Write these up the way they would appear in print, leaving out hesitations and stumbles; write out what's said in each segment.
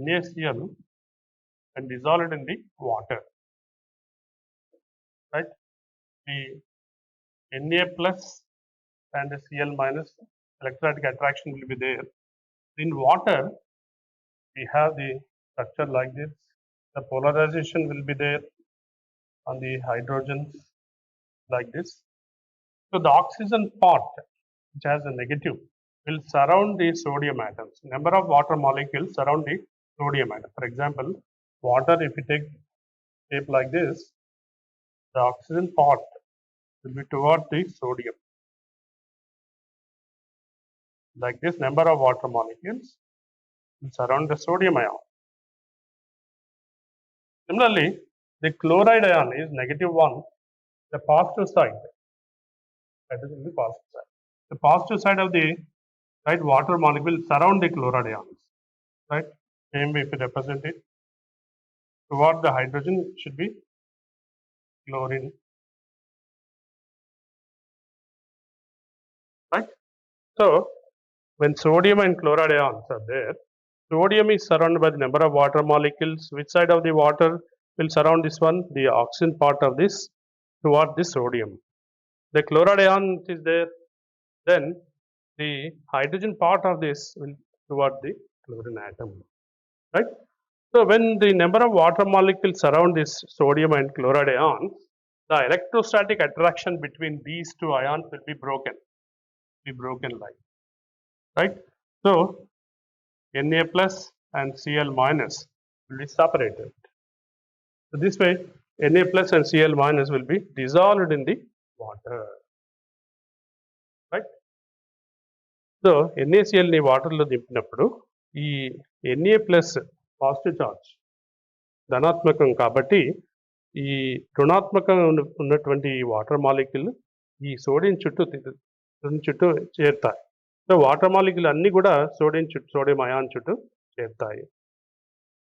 NaCl and dissolved in the water, right? The Na plus and the Cl minus electrostatic attraction will be there. In water, we have the structure like this. The polarization will be there on the hydrogens like this. So the oxygen part, which has a negative, will surround the sodium atoms. Number of water molecules surround the sodium atom. For example, water, if you take shape like this, the oxygen part will be toward the sodium. Like this, number of water molecules will surround the sodium ion. Similarly, the chloride ion is -1, the positive side. That is in the positive side. The positive side of the right water molecule surround the chloride ions. Right? Same way, if you represent it toward the hydrogen, it should be chlorine. Right? So when sodium and chloride ions are there, sodium is surrounded by the number of water molecules. Which side of the water will surround this one? The oxygen part of this toward the sodium. The chloride ion is there, then the hydrogen part of this will toward the chlorine atom. Right? So when the number of water molecules surround this sodium and chloride ions, the electrostatic attraction between these two ions will be broken. Like, right? So Na plus and Cl minus will be separated. So this way, Na plus and Cl minus will be dissolved in the water. Right? So NaCl ని వాటర్లో దింపినప్పుడు ఈ Na plus positive charge ధనాత్మకం కాబట్టి ఈ రుణాత్మకంగా ఉన్నటువంటి water molecule ఈ sodium చుట్టూ చేరుతాయి. So water molecule అన్నీ కూడా సోడియం అయాన్ చుట్టూ చేరుతాయి.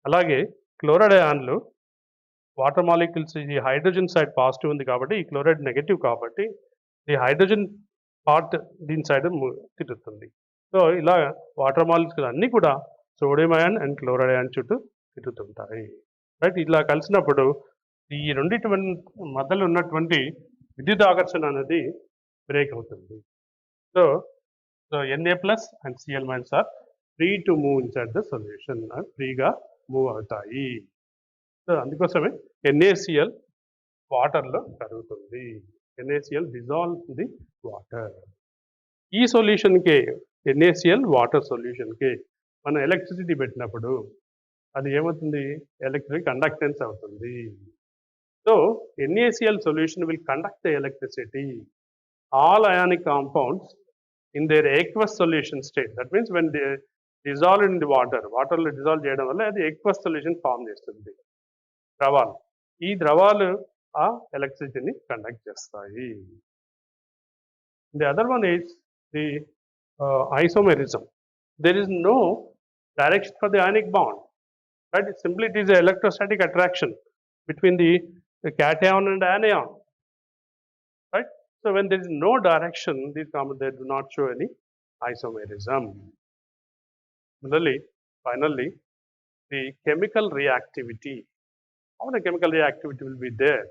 అలాగే క్లోరైడ్ అయాన్లు వాటర్ మాలిక్యూల్స్ ఈ హైడ్రోజన్ సైడ్ పాజిటివ్ ఉంది కాబట్టి ఈ క్లోరైడ్ నెగటివ్ కాబట్టి ఈ హైడ్రోజన్ పార్ట్ దీని సైడ్ తిరుగుతుంది. సో ఇలా వాటర్ మాలిక్యూల్స్ అన్నీ కూడా sodium ion and chloride ion చుట్టూ తిరుగుతుంటాయి. రైట్? ఇట్లా కలిసినప్పుడు ఈ రెండింటి మధ్యలో ఉన్నటువంటి విద్యుత్ ఆకర్షణ అనేది బ్రేక్ అవుతుంది. So Na plus and Cl minus are free to move inside the solution. ఫ్రీగా మూవ్ అవుతాయి. సో అందుకోసమే NaCl వాటర్లో కరుగుతుంది. NaCl dissolve the water. ఈ సొల్యూషన్కే NaCl వాటర్ సొల్యూషన్కే మనం ఎలక్ట్రిసిటీ పెట్టినప్పుడు అది ఏమవుతుంది? ఎలక్ట్రిక్ కండక్టెన్స్ అవుతుంది. So NaCl solution will conduct the electricity. All ionic compounds in their aqueous solution state. That means when they dissolve in the water లో dissolve చేయడం వల్ల అది aqueous solution ఫామ్ చేస్తుంది. ద్రవాలు. ఈ ద్రవాలు ఆ ఎలక్ట్రిసిటీని కండక్ట్ చేస్తాయి. The other one is the isomerism. There is no direction for the ionic bond. Right? Simply it is an electrostatic attraction between the cation and anion. Right? So when there is no direction, these compounds they do not show any isomerism. Finally, the chemical reactivity. How the chemical reactivity will be there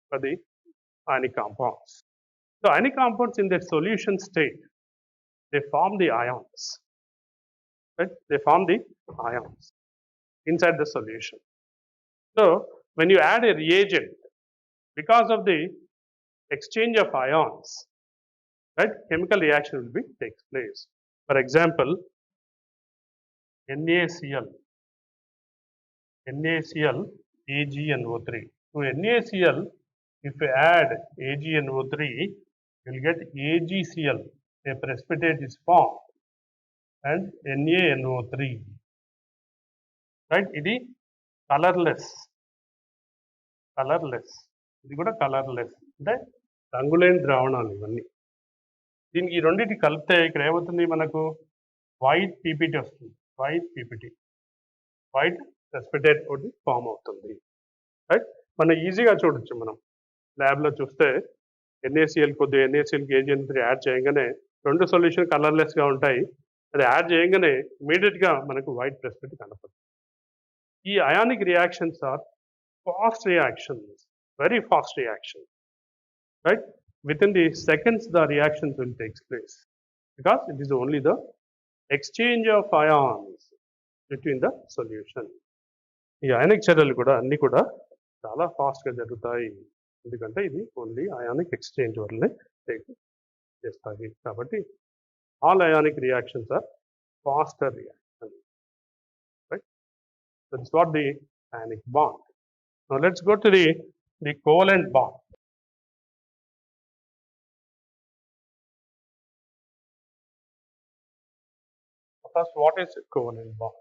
for the ionic compounds? So ionic compounds in their solution state, they form the ions. Right? They form the ions inside the solution. So when you add a reagent, because of the exchange of ions, right, chemical reaction will takes place. For example, NaCl, AgNO3. To NaCl, if you add AgNO3, you will get AgCl, a precipitate is formed, and NaNO3. Right? ఇది colourless. ఇది కూడా colourless, అంటే రంగులేని ద్రావణాలు ఇవన్నీ. దీనికి ఈ రెండింటి కలిపితే ఇక్కడ ఏమవుతుంది? మనకు వైట్ పీపీటీ వస్తుంది. వైట్ ప్రెసిపిటేట్ ఒకటి ఫామ్ అవుతుంది. రైట్? మనం ఈజీగా చూడొచ్చు. మనం ల్యాబ్లో చూస్తే NaCl కొద్దిగా NaClకి AgNO3 యాడ్ చేయగానే రెండు సొల్యూషన్ కలర్లెస్గా ఉంటాయి. అది యాడ్ చేయగానే ఇమీడియట్గా మనకు వైట్ ప్రెసిపిటేట్ కనపడుతుంది. ఈ ionic reactions are fast reactions, very fast reactions, right? Within the seconds, the reactions will take place because it is only the exchange of ions between the solution. ఈ ionic చర్యలు కూడా అన్ని కూడా చాలా ఫాస్ట్గా జరుగుతాయి ఎందుకంటే ఇది ఓన్లీ అయానిక్ ఎక్స్చేంజ్ వల్లనే టేక్ చేస్తాయి కాబట్టి all ionic reactions are faster reaction, right? That's what the ionic bond. Now let's go to the covalent bond. First, what is a covalent bond?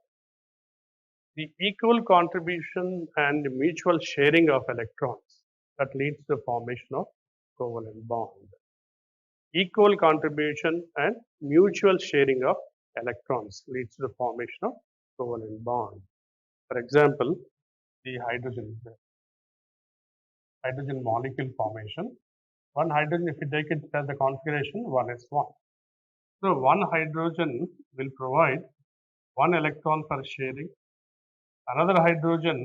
The equal contribution and mutual sharing of electrons that leads to the formation of covalent bond. Equal contribution and mutual sharing of electrons leads to the formation of covalent bond. For example, the hydrogen molecule formation. One hydrogen, if you take it as the configuration 1s1. So one hydrogen will provide one electron for sharing. Another hydrogen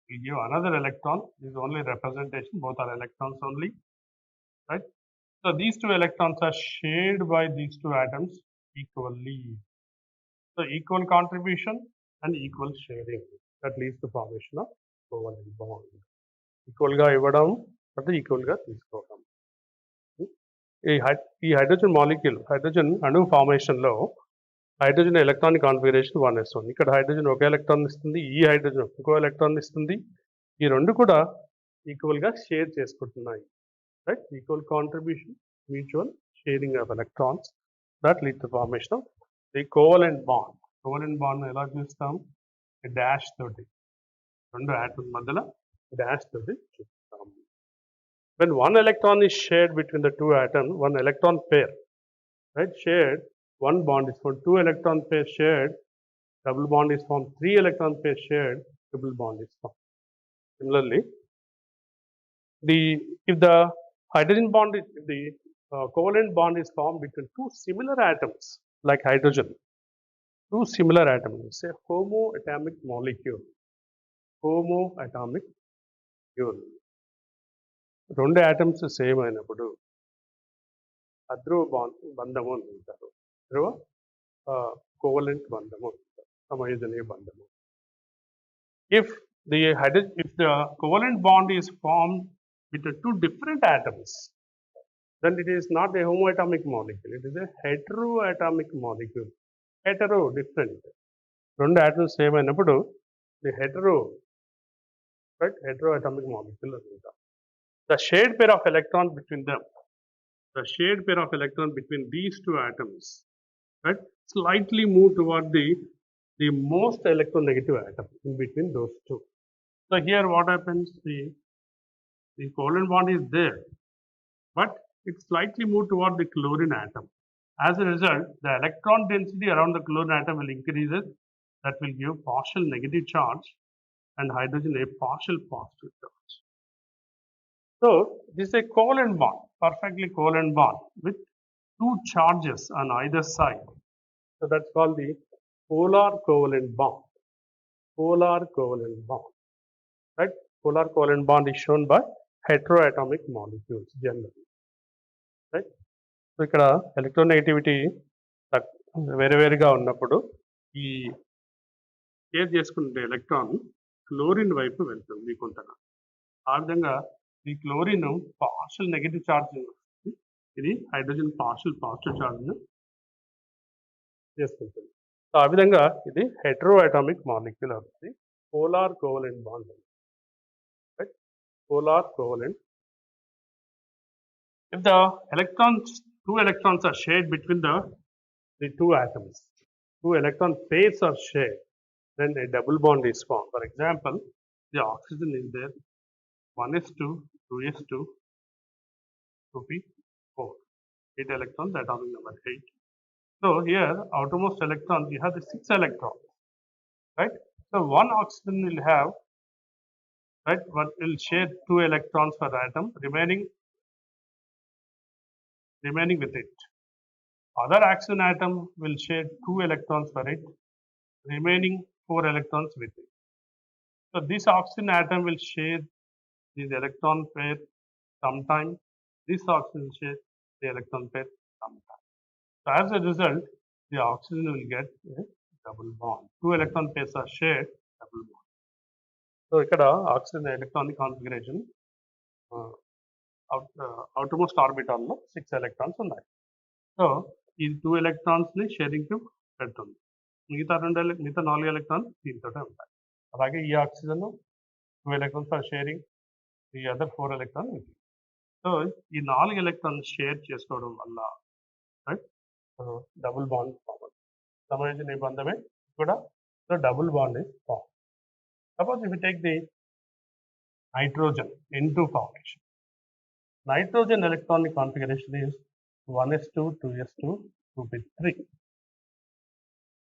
will give another electron. This is only representation. Both are electrons only, right? So these two electrons are shared by these two atoms equally. So equal contribution and equal sharing that leads to formation of covalent bond. Equal ga ivvadam ante equal ga తీసుకోవడం. ఈ hydrogen molecule hydrogen అణు formation లో hydrogen electronic configuration 1s1. ఇక్కడ hydrogen ఒక electron ఇస్తుంది, ఈ hydrogen ఇంకో electron ఇస్తుంది. ఈ రెండు కూడా ఈక్వల్ గా షేర్ చేసుకుంటున్నాయి, right? Equal contribution, mutual sharing of electrons that lead to formation of the covalent bond. Covalent bond ఎలా చూస్తాం? డాష్ తోటి, రెండు ఆటమ్స్ మధ్యలో డాష్ తోటి చూస్తాం. When one electron is shared between the two atoms, one electron pair, right, shared, one bond is formed. Two electron pair shared, double bond is formed. Three electron pair shared, double bond is formed. Similarly, if the hydrogen bond, if the covalent bond is formed between two similar atoms, like hydrogen, two similar atoms, say homoatomic molecule, homoatomic molecule. రెండు atoms same అయినప్పుడు అధ్రువ బంధము అని అంటారు, ధ్రువ covalent బంధము అంటారు, సమయోజనీయ బంధము. If the covalent bond is formed with the two different atoms, then it is not a homoatomic molecule, it is a heteroatomic molecule. Hetero, different. రెండు atoms same అయినప్పుడు ది heteroatomic molecule అని అంటారు. The shared pair of electrons between them, the shared pair of electrons between these two atoms, right, slightly move toward the most electronegative atom in between those two. So here what happens? The covalent bond is there, but it slightly moved toward the chlorine atom. As a result, the electron density around the chlorine atom will increase. That will give partial negative charge and hydrogen a partial positive charge. So this is a covalent bond, perfectly covalent bond with two charges on either side. So that's called the polar covalent bond. Polar covalent bond, right? Polar covalent bond is shown by heteroatomic molecules generally, right? So ikkada electronegativity వేరువేరుగా ఉన్నప్పుడు ఈ share చేసుకునే electron chlorine వైపు వెళ్తుంది కొంతగా. ఆ విధంగా ఈ chlorine partial negative charge, ఇది హైడ్రోజన్ పార్షియల్ పాజిటివ్ ఛార్జ్ను చేసుకుంటుంది. సో ఆ విధంగా ఇది హెటరోఅటామిక్ మాలిక్యూల్ అవుతుంది, polar covalent bond, right? Polar covalent. If the two electrons are shared between the two atoms, two electron pairs are shared, then a double bond is formed. For example, the oxygen is there, 1s2, 2s2, 2p4, 8 electrons, the atomic number 8. So here, outermost electrons, you have the 6 electrons, right? So one oxygen will have, right, one will share 2 electrons per atom, remaining with it. Other oxygen atom will share 2 electrons per it, remaining 4 electrons with it. So this oxygen atom will share this electron pair sometime. This oxygen will share the electron pair sometime. So as a result, the oxygen will get a double bond. Two electron pairs are shared, double bond. So ikkada oxygen electronic configuration outermost orbital lo 6 electrons ఉన్నాయి. So ఈ 2 electrons ని sharing కి పెడుతుంది. మిగతా 4 electrons దీంతోనే ఉంటాయి. అలాగే ఈ oxygen 2 electrons are sharing the other 4 electrons with it. So ఈ 4 electrons షేర్ చేసుకోవడం వల్ల రైట్ డబుల్ బాండ్ ఫామ్. సంబంధించిన నిబంధమే కూడా so double bond is form. Suppose if we take the nitrogen N2 formation. Nitrogen electronic configuration is 1s2, 2s2, 2p3.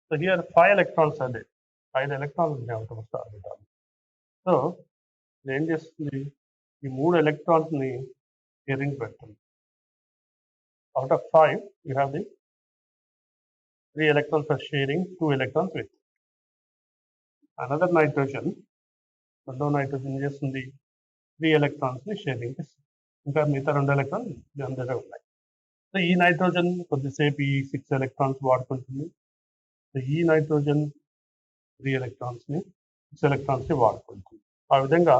So here 5 electrons are there. 5 electrons in the outermost orbital. So ఏం చేస్తుంది ఈ 3 electrons ని sharing పెడుతుంది. Out of 5 you have the 3 electrons are sharing 2 electrons with. Another nitrogen, రెండో nitrogen చేస్తుంది 3 electrons ని sharing చేస్తుంది. ఇంకా మిగతా 2 electrons దాని దగ్గర ఉన్నాయి. సో ఈ నైట్రోజన్ కొద్దిసేపు ఈ 6 electrons వాడుకుంటుంది. సో ఈ నైట్రోజన్ 3 electrons ని 6 electrons ని వాడుకుంటుంది. ఆ విధంగా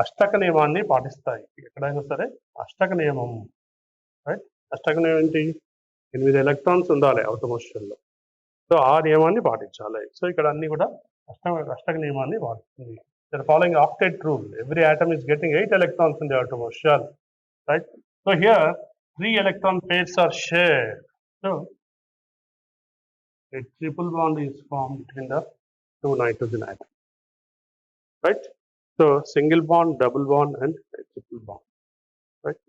అష్టక నియమాన్ని పాటిస్తాయి. ఎక్కడైనా సరే అష్టక నియమం రైట్. అష్టక నియమం ఏంటి? 8 electrons ఉండాలి అవుటర్మోస్ట్ షెల్లో. సో ఆ నియమాన్ని పాటించాలి. సో ఇక్కడ అన్ని కూడా అష్టక నియమాన్ని వాడుతుంది. They're following octet rule. Every atom is getting 8 electrons in the outermost shell, right? So here 3 electron pairs are shared. So a triple bond is formed between the 2 nitrogen atoms, right? So single bond, double bond, and a triple bond, right?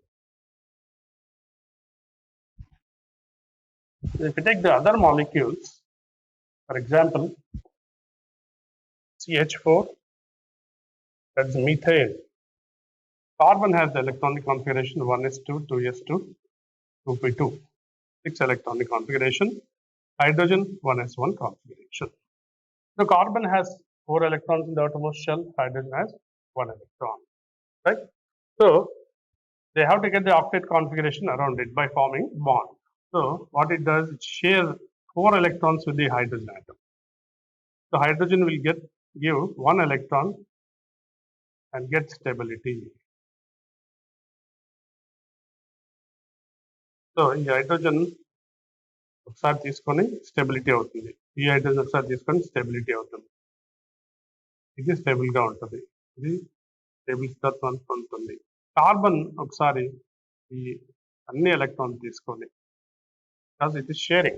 If you take the other molecules, for example, CH4, that's methane. Carbon has the electronic configuration 1s2, 2s2, 2p2, 6 electronic configuration. Hydrogen 1s1 configuration. So carbon has 4 electrons in the outermost shell. Hydrogen has 1 electron, right? So they have to get the octet configuration around it by forming bond. So what it does, it shares 4 electrons with the hydrogen atom. So hydrogen will give 1 electron and get stability. So ఈ hydrogen ఒకసారి తీసుకొని stability అవుతుంది. ఈ hydrogen ఒకసారి తీసుకొని stability అవుతుంది. ఇది stable గా ఉంటుంది. ఇది స్టేబుల్ తత్వాన్ని పొందుతుంది. కార్బన్ ఒకసారి ఈ అన్ని ఎలక్ట్రాన్ తీసుకొని because it is sharing.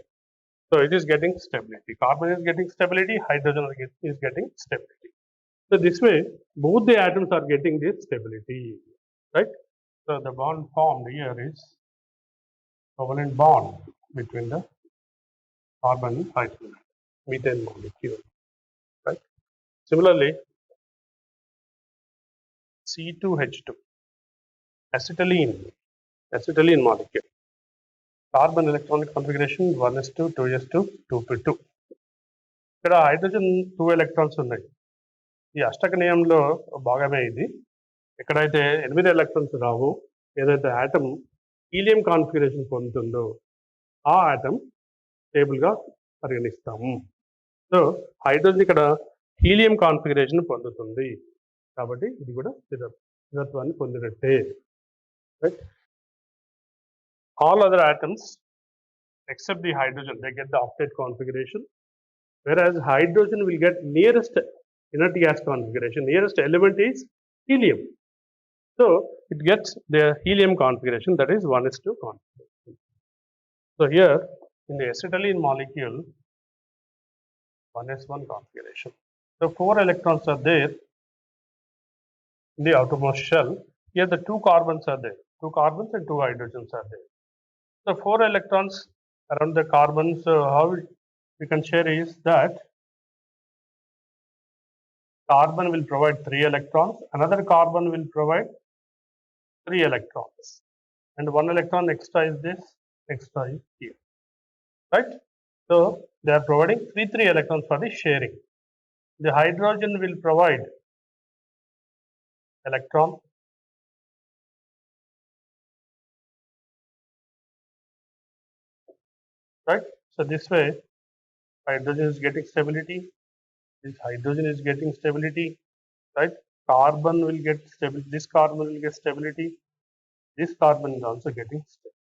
So it is getting stability. Carbon is getting stability, hydrogen is getting stability. So this way, both the atoms are getting this stability, right? So the bond formed here is covalent bond between the carbon and hydrogen, methane molecule, right? Similarly, C2H2, acetylene molecule. Carbon electronic configuration 1s2, 2s2, 2p2. ఇక్కడ hydrogen 2 electrons ఉన్నాయి. ఈ అష్టక నియమంలో భాగమే ఇది. ఎక్కడైతే 8 electrons రావు, ఏదైతే atom helium configuration పొందుతుందో ఆ atom stable గా పరిగణిస్తాము. సో హైడ్రోజన్ ఇక్కడ హీలియం కాన్ఫిగరేషన్ పొందుతుంది కాబట్టి ఇది కూడా స్థిరత్వాన్ని పొందినట్టే, right? All other atoms except the hydrogen, they get the octet configuration, whereas hydrogen will get nearest inert gas configuration. Nearest element is helium, so it gets the helium configuration, that is 1s2 configuration. So here in the acetylene molecule, 1s1 configuration. So 4 electrons are there in the outermost shell. Here the 2 carbons are there. 2 carbons and 2 hydrogens are there. So 4 electrons around the carbon. So how we can share is that carbon will provide 3 electrons, another carbon will provide 3 electrons, and 1 electron extra is this, extra is here, right? So they are providing 3 electrons for the sharing. The hydrogen will provide electron, right? So this way, hydrogen is getting stability. This hydrogen is getting stability, right? Carbon will get stability. This carbon will get stability. This carbon is also getting stability,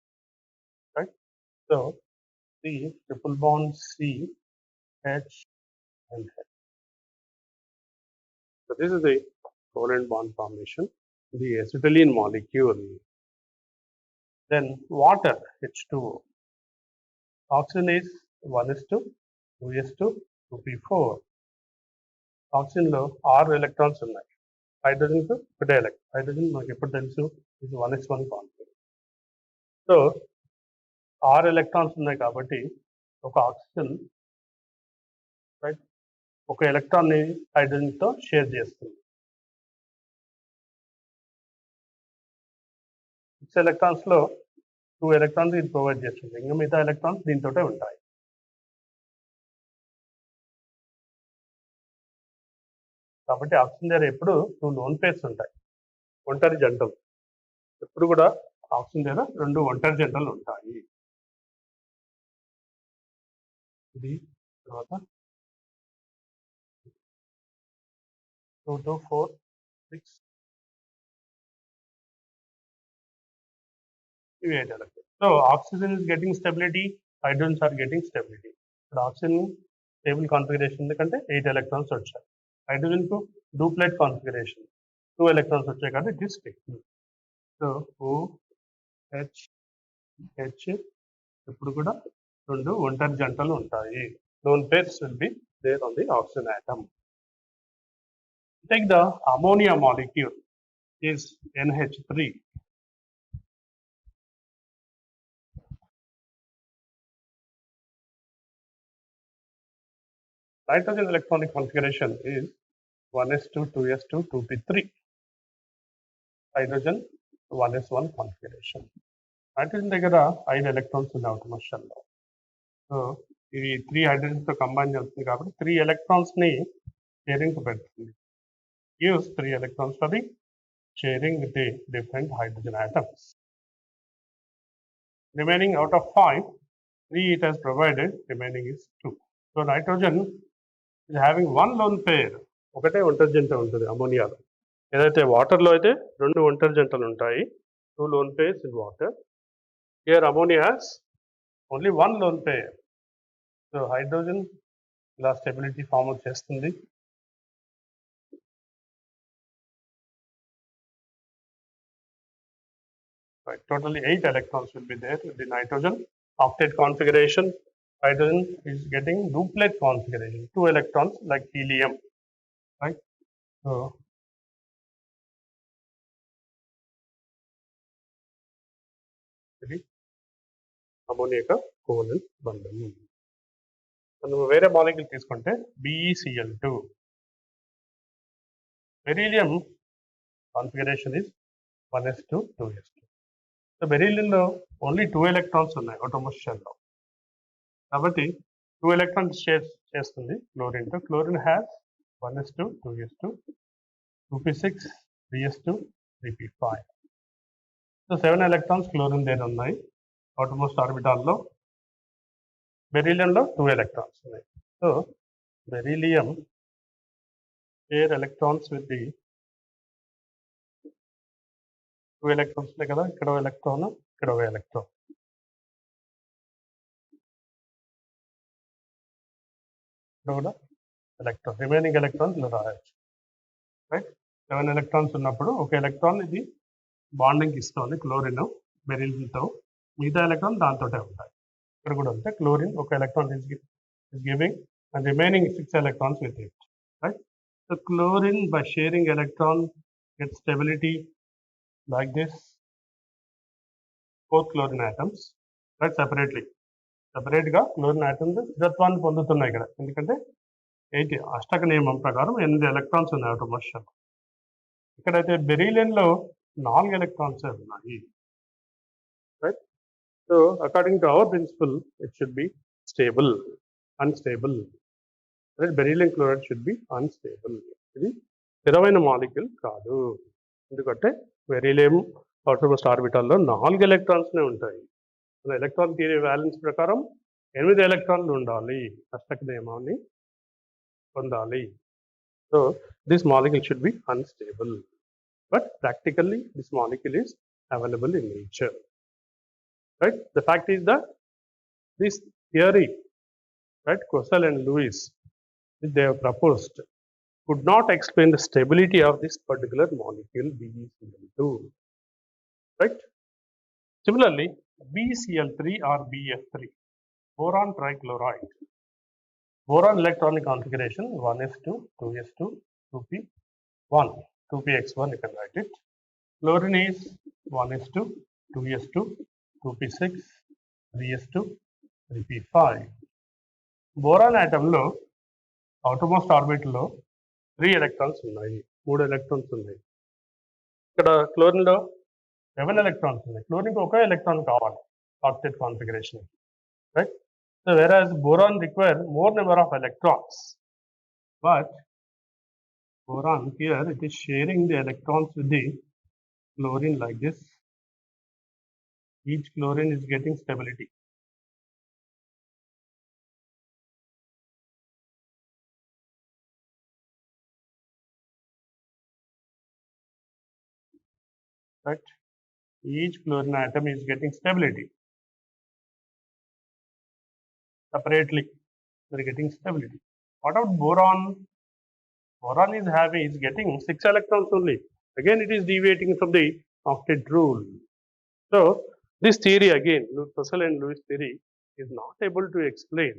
right? So the triple bond C, H, and H. So this is the covalent bond formation, the acetylene molecule. Then water, H2O. Oxygen is 1s2, 2s2, 2p4. Oxygen లో 6 electrons ఉన్నాయి. Hydrogen కు ఒకటే electron. Hydrogen మనకి ఎప్పుడు తెలుసు ఇది 1s1 configuration. So 6 electrons ఉన్నాయి కాబట్టి ఒక ఆక్సిజన్ రైట్ ఒక ఎలక్ట్రాన్ ని హైడ్రోజన్ తో షేర్ చేస్తుంది. 6 ఎలక్ట్రాన్స్ లో 2 ఎలక్ట్రాన్స్ ఇది ప్రొవైడ్ చేస్తుంది. ఇంకా మిగతా ఎలక్ట్రాన్స్ దీంతోటే ఉంటాయి. కాబట్టి ఆక్సిజన్ దగ్గర ఎప్పుడు 2 లోన్ పేర్స్ ఉంటాయి, ఒంటరి జంటలు. ఎప్పుడు కూడా ఆక్సిజన్ దగ్గర 2 ఒంటరి జంటలు ఉంటాయి. ఇది తర్వాత 2, 2, 4, 6 ఇవి 8 electrons. So oxygen is getting stability, hydrogens are getting stability. ఇప్పుడు ఆక్సిజన్ స్టేబుల్ కాన్ఫిగరేషన్ ఎందుకంటే 8 ఎలక్ట్రాన్స్ వచ్చాయి. హైడ్రోజన్ కు డూప్లెట్ కాన్ఫిగరేషన్ 2 ఎలక్ట్రాన్స్ వచ్చాయి కాబట్టి it is stable. So OH H ఇప్పుడు కూడా 2 ఒంటరి జంటలు ఉంటాయి. Loan pairs will be there on the oxygen atom. Take the ammonia molecule is NH3. Nitrogen electronic configuration is 1s2, 2s2, 2p3. Hydrogen 1s1 configuration. Nitrogen దగ్గర 5 electrons ఉన్నాయి outer shell లో. So ఇది 3 hydrogens తో combine చేస్తుంది కాబట్టి 3 electrons ని sharing కు పెడుతుంది. Use 3 electrons for the sharing with the different hydrogen atoms. Remaining out of 5, 3 it has provided, remaining is 2. So nitrogen is having one lone pair. ఒకటే ఒంటరి జంట ఉంటుంది అమోనియాలో. ఏదైతే వాటర్లో అయితే 2 ఒంటరి జంటలు ఉంటాయి, 2 lone pairs in water. Here ammonia has only one lone pair. So hydrogen ఇలా స్టెబిలిటీ ఫామ్ చేస్తుంది. Right, totally 8 electrons will be there with the nitrogen. Octet configuration, hydrogen is getting duplet configuration, 2 electrons like helium, right? So ఇది ammonia యొక్క covalent బంధం. మనం వేరే molecule తీసుకుంటే BeCl2. Beryllium configuration is 1s2, 2s2. So బెరీలియంలో only 2 electrons ఉన్నాయి outermost షెల్లో. కాబట్టి 2 ఎలక్ట్రాన్స్ షేర్ చేస్తుంది క్లోరిన్ తో. Chlorine has 1s2, 2s2, 2p6, 3s2, 3p5. So 7 electrons chlorine దగ్గర ఉన్నాయి అవుటర్మోస్ట్ ఆర్బిటాల్లో. బెరీలియంలో 2 ఎలక్ట్రాన్స్ ఉన్నాయి. So beryllium share electrons with the 2 electrons ఉన్నాయి కదా, ఇక్కడ ఒక ఎలక్ట్రాన్, ఇక్కడ ఒక ఎలక్ట్రాన్. ఇక్కడ కూడా ఎలక్ట్రాన్, రిమైనింగ్ ఎలక్ట్రాన్స్ ఇలా రాయొచ్చు, రైట్? 7 ఎలక్ట్రాన్స్ ఉన్నప్పుడు ఒక ఎలక్ట్రాన్ ఇది బాండింగ్ ఇస్తుంది క్లోరిన్ బెరీలియంతో, మిగతా ఎలక్ట్రాన్ దాంతోటే ఉంటాయి. ఇక్కడ కూడా ఉంటే క్లోరిన్ ఒక electron is giving and remaining 6 electrons with it, right? So chlorine by sharing electron gets stability like this, 4 chlorine atoms, right? separate గా క్లోరిన్ ఆటమ్స్ స్థిరత్వాన్ని పొందుతున్నాయి ఇక్కడ, ఎందుకంటే 8 అష్టక నియమం ప్రకారం 8 ఎలక్ట్రాన్స్ ఉన్నాయి అవుటర్మోస్ట్ షెల్. ఇక్కడైతే బెరీలియంలో 4 ఎలక్ట్రాన్స్ ఉన్నాయి, right? So according to our principle, it should be stable, unstable. Beryllium chloride should be unstable. ఇది స్థిరమైన మాలిక్యూల్ కాదు. ఎందుకంటే బెరీలియం అవుటర్మోస్ట్ ఆర్బిటాల్లో 4 ఎలక్ట్రాన్స్నే ఉంటాయి. మన ఎలక్ట్రాన్ థియరీ వ్యాలెన్స్ ప్రకారం 8 ఎలక్ట్రాన్లు ఉండాలి. అష్టక నియమాన్ని పొందాలి. So this molecule should be unstable, but practically this molecule is available in nature. Right? The fact is that this theory, right, Coastal and Lewis, which they have proposed, could not explain the stability of this particular molecule BeCl2. Right? Similarly, BeCl3 or BF3, boron trichloride. Boron electronic configuration 1s2, 2s2, 2p1, 2px1 you can write it. Fluorine is 1s2, 2s2, 2p6, 3s2, 3p5. Boron atom లో outermost orbital లో 3 electrons ఉన్నాయి, 3 electrons ఉన్నాయి. ఇక్కడ chlorine లో 7 electrons ఉన్నాయి. Chlorine కి ఒకే electron కావాలి octet configuration, right? So whereas boron require more number of electrons, but boron here it is sharing the electrons with the chlorine like this. Each chlorine is getting stability. Right? Each chlorine atom is getting stability. Separately, they are getting stability. What about boron? Boron is getting 6 electrons only. Again, it is deviating from the octet rule. So, this theory again, Russell and Lewis theory, is not able to explain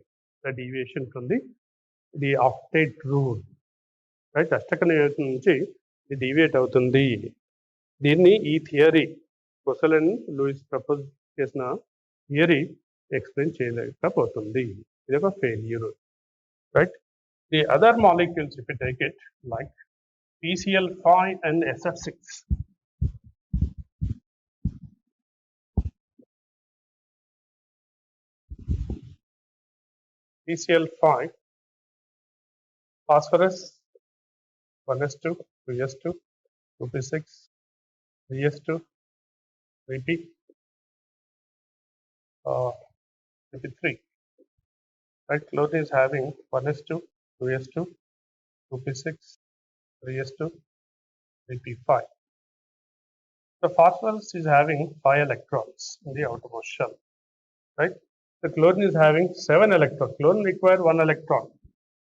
the deviation from the octet rule. Right? అష్టక నియమం నుంచి ఇది deviate అవుతుంది. దీన్ని ఈ theory Russell and Lewis propose చేసిన theory explain చేయలేకపోతుంది. ఇది ఒక failure. Right? The other molecules, if you take it, like PCl5 and SF6. PCl5, phosphorus 1s2, 2s2, 2p6, 3s2, 3p, 3p3. Right? Chlorine is having 1s2, 2s2, 2p6, 3s2, 3p5. The phosphorus is having 5 electrons in the outermost shell. Right? The chlorine is having 7 electrons. Chlorine requires 1 electron.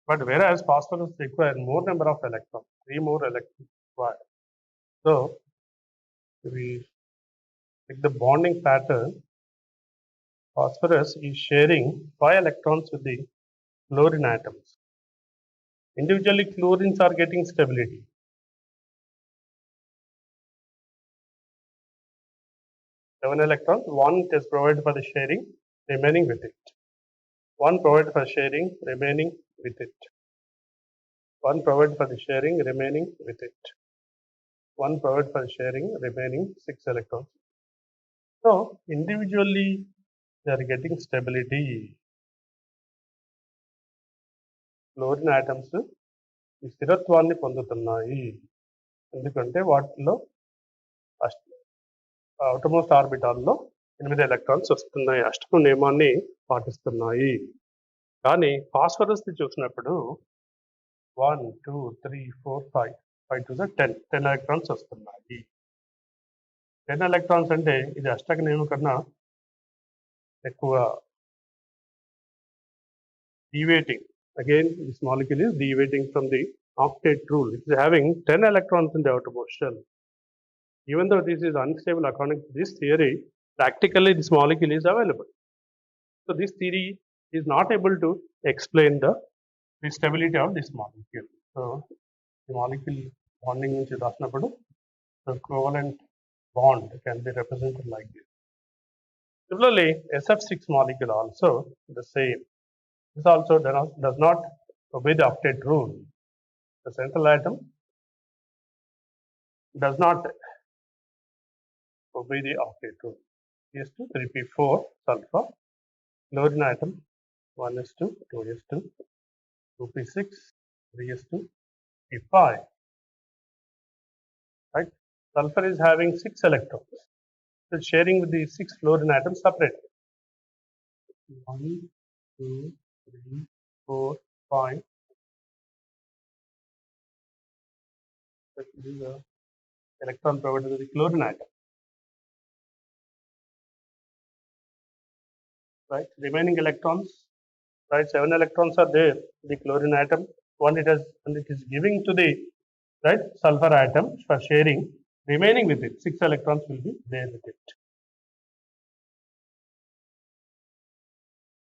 But whereas phosphorus requires more number of electrons, 3 more electrons required. So, we take the bonding pattern, phosphorus is sharing 5 electrons with the chlorine atoms. Individually, chlorines are getting stability. Seven electrons, one is provided for the sharing, remaining with it. One provided for sharing, remaining with it. One provided for the sharing, remaining with it. One provided for sharing, remaining 6 electrons. So, individually, they are getting stability. Chlorine atoms ఈ స్థిరత్వాన్ని పొందుతున్నాయి. ఎందుకంటే వాటిలో outermost ఆర్బిటాల్లో 8 electrons వస్తున్నాయి. అష్టక నియమాన్ని పాటిస్తున్నాయి. కానీ phosphorus చూసినప్పుడు 1, 2, 3, 4, 5, 5 to the 10 electrons వస్తున్నాయి. 10 ఎలక్ట్రాన్స్ అంటే ఇది అష్టక నియమం కన్నా ఎక్కువ deviating. Again, this molecule is deviating from the octet rule. It is having 10 electrons in the outermost shell. Even though this is unstable according to this theory, practically this molecule is available. So this theory is not able to explain the stability of this molecule. So the molecule bonding into rasnapadu, the covalent bond can be represented like this. Similarly, SF6 molecule also the same. This also does not obey the octet rule. The central atom does not obey the octet rule. S2, 3p4 sulfur, chlorine atom 1s2, 2s2, 2p6, 3s2, p5. Right? Sulfur is having 6 electrons. So it's sharing with the 6 fluorine atoms separately. 1, 2, 3, 4, 5. This is the electron provided to the chlorine atom. Right? Remaining electrons, right? 7 electrons are there. The chlorine atom, one it is giving to the right sulfur atom for sharing. Remaining with it, 6 electrons will be there with it.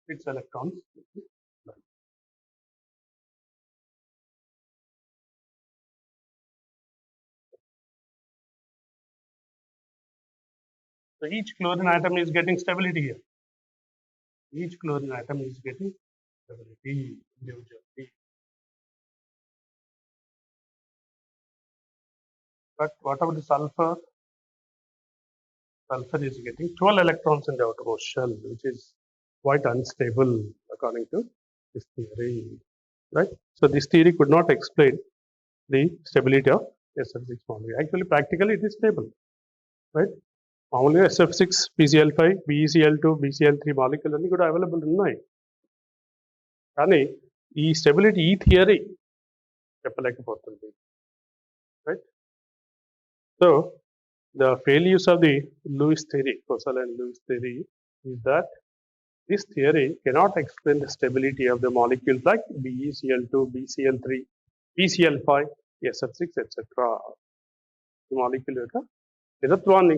6 electrons. So each chlorine atom is getting stability here. Each chlorine atom is getting stability individually. But what about the sulfur? Sulfur is getting 12 electrons in the outermost shell, which is quite unstable according to this theory. Right? So this theory could not explain the stability of SF6 molecule. Actually, practically it is stable. Right? మామూలుగా SF6, PCl5, BeCl2, BCl3 molecule అన్ని కూడా available ఉన్నాయి. కానీ ఈ stability ఈ theory చెప్పలేకపోతుంది. Right? So the failures of the Lewis theory, Kosal and Lewis theory, is that this theory cannot explain the stability of the molecules like BeCl2, BCl3, PCl5, SF6, etc. The molecule యొక్క స్థిరత్వాన్ని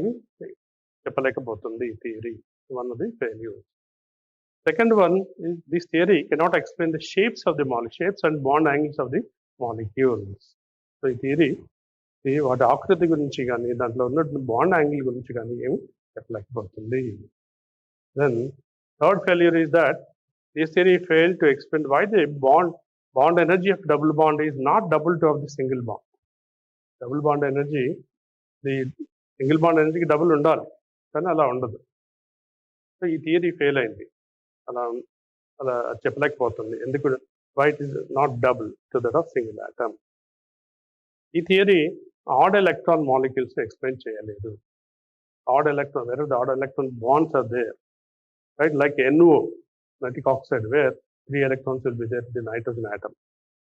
చెప్పలేకపోతుంది ఈ theory. One of the failures. Second one is this theory cannot explain the shapes of the molecule, shapes and bond angles of the molecules. So ఈ theory వాటి ఆకృతి గురించి కానీ దాంట్లో ఉన్నటువంటి బాండ్ యాంగిల్ గురించి కానీ ఏమి చెప్పలేకపోతుంది. Then third failure is that this theory fail to explain why the bond energy of double bond is not double to of the single bond. Double bond energy the single bond ఎనర్జీకి double ఉండాలి, కానీ అలా ఉండదు. So ఈ theory fail అయింది. అలా అలా చెప్పలేకపోతుంది. ఎందుకు? Why it is not double to that of single atom. ఈ theory odd electron molecules explain చేయలేదు. Odd electron, where the odd electron bonds are there, right? Like NO, nitric oxide, where 3 electrons will be there in the nitrogen atom.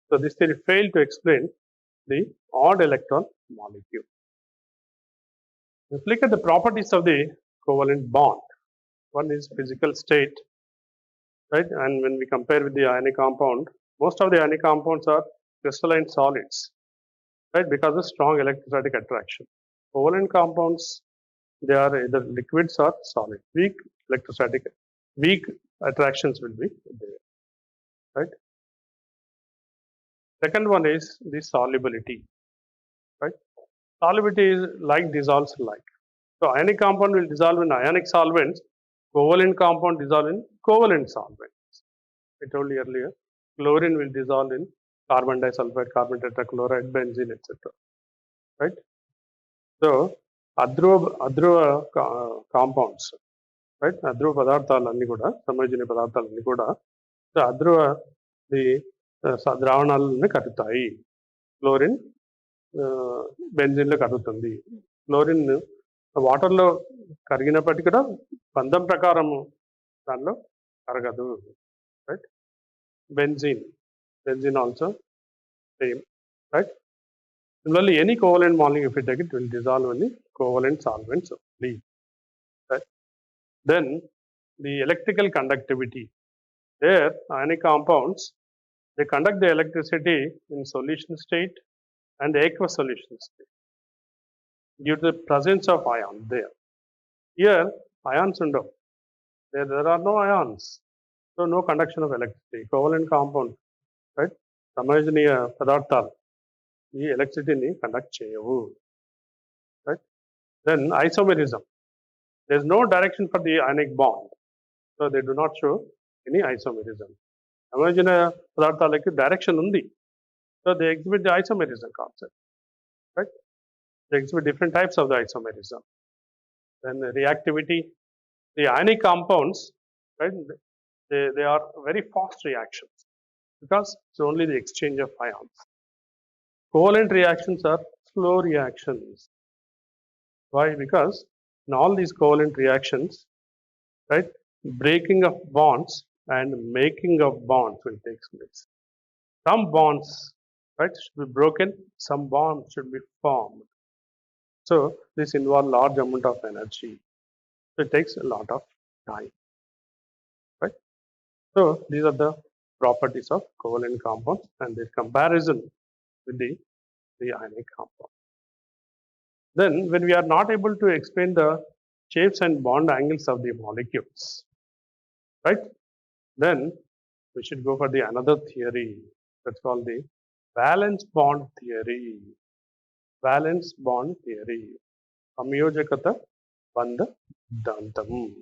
So this theory failed to explain the odd electron molecule. Let's look at the properties of the covalent bond. One is physical state, right? And when we compare with the ionic compound, most of the ionic compounds are crystalline solids, right, because of strong electrostatic attraction. Covalent compounds, they are either liquids or solid. Weak attractions will be there, right? Second one is the solubility, right? Solubility is like dissolves like. So ionic compound will dissolve in ionic solvents. Covalent compound dissolve in covalent solvents. I told you earlier, chlorine will dissolve in carbon disulfide, carbon tetrachloride, benzene, etc. Right? So, adruva compounds, right? Adruva padarthalanni kuda, samajine padarthalanni kuda, so adruva the ద్రావణాలను కరుగుతాయి. Chlorine బెంజిన్లో కరుగుతుంది. Chlorine వాటర్లో కరిగినప్పటికీ కూడా బంధం ప్రకారము దానిలో కరగదు. Right? Benzene also same, right? Similarly, any covalent molecule, if you take it, will dissolve in the covalent solvents only, right? Then the electrical conductivity. There, ionic compounds, they conduct the electricity in solution state and aqueous solution state due to the presence of ion there. Here, ions undavu. There are no ions, so no conduction of electricity. Covalent compound, right? సమయోజనీయ పదార్థాలు ఈ ఎలక్ట్రిసిటీని conduct చేయవు. Right? Then isomerism. There is no direction for the ionic bond, so they do not show any isomerism. సమయోజనీయ పదార్థాలకి direction ఉంది, so they exhibit the isomerism concept. Right? They exhibit different types of the isomerism. Then reactivity. The ionic compounds, right, they are very fast reactions. because it's only the exchange of ions. Covalent reactions are slow reactions. Why? Because in all these covalent reactions, right, breaking of bonds and making of bonds will take place. Some bonds, right, should be broken, some bonds should be formed. So this involves large amount of energy. So it takes a lot of time, right? So these are the properties of covalent compounds and their comparison with the ionic compound. Then when we are not able to explain the shapes and bond angles of the molecules, right? Then we should go for the another theory that's called the valence bond theory. Valence bond theory. Samyojakata Bandha Dantam.